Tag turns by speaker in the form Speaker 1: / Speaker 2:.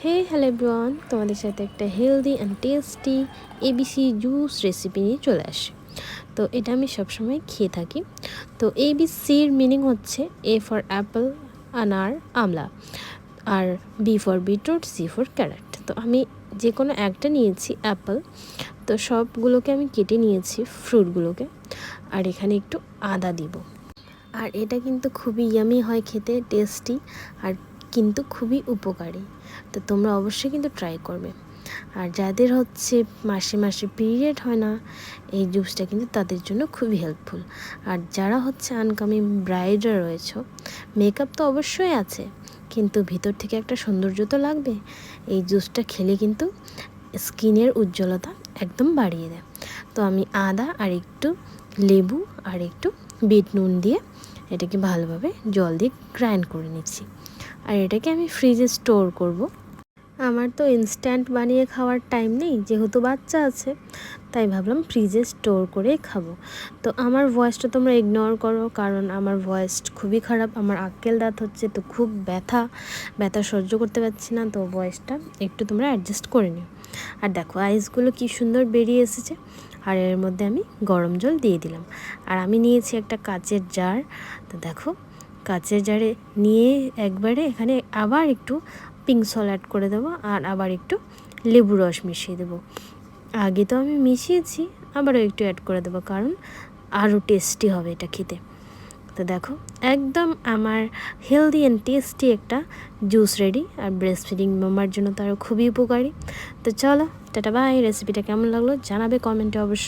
Speaker 1: Hello everyone, তোমাদের সাথে একটা healthy and tasty ABC juice recipe নিয়ে চলে আসি। তো এটা আমি সবসময় খেয়ে থাকি। তো এবিসির মিনিং হচ্ছে এ ফর অ্যাপল, আনার, আমলা, আর B for beetroot, C for carrot. তো আমি যে কোনো একটা নিয়েছি অ্যাপল। তো সবগুলোকে আমি কেটে নিয়েছি, ফ্রুটগুলোকে। আর এখানে একটু আদা দিব। আর এটা কিন্তু খুবই ইয়ামি হয় খেতে, টেস্টি, আর কিন্তু খুবই উপকারী। তো তোমরা অবশ্যই কিন্তু ট্রাই করবে। আর যাদের হচ্ছে মাসে মাসে পিরিয়ড হয় না, এই জুসটা কিন্তু তাদের জন্য খুবই হেল্পফুল। আর যারা হচ্ছে আনকামিং ব্রাইডরা রয়েছে, মেকআপ তো অবশ্যই আছে, কিন্তু ভিতর থেকে একটা সৌন্দর্য তো লাগবে। এই জুসটা খেলে কিন্তু স্কিনের উজ্জ্বলতা একদম বাড়িয়ে দেয়। তো আমি আদা আর একটু লেবু আর একটু বিট নুন দিয়ে এটাকে ভালোভাবে জল দিয়ে গ্রাইন্ড করে নিচ্ছি। আর এটাকে আমি ফ্রিজে স্টোর করব। আমার তো ইনস্ট্যান্ট বানিয়ে খাওয়ার টাইম নেই, যেহেতু বাচ্চা আছে, তাই ভাবলাম ফ্রিজে স্টোর করে খাবো। তো আমার ভয়েসটা তোমরা ইগনোর করো, কারণ আমার ভয়েস খুবই খারাপ। আমার আক্কেল দাঁত হচ্ছে, তো খুব ব্যথা সহ্য করতে পারছি না, তো ভয়েসটা একটু তোমরা অ্যাডজাস্ট করে নিও। আর দেখো আইসগুলো কি সুন্দর বেরিয়ে এসেছে। আর এর মধ্যে আমি গরম জল দিয়ে দিলাম। আর আমি নিয়েছি একটা কাচের জার। তো দেখো কাচের জারে নিয়ে একবারে এখানে আবার একটু পিঙ্ক সল্ট অ্যাড করে দেবো, আর আবার একটু লেবু রস মিশিয়ে দেবো। আগে তো আমি মিশিয়েছি, আবারও একটু অ্যাড করে দেবো, কারণ আরও টেস্টি হবে এটা খেতে। তো দেখো একদম আমার হেলদি অ্যান্ড টেস্টি একটা জুস রেডি। আর ব্রেস্ট ফিডিং মামার জন্য তো আরও খুবই উপকারী। তো চলো টাটা বাই। রেসিপিটা কেমন লাগলো জানাবে কমেন্টে অবশ্যই।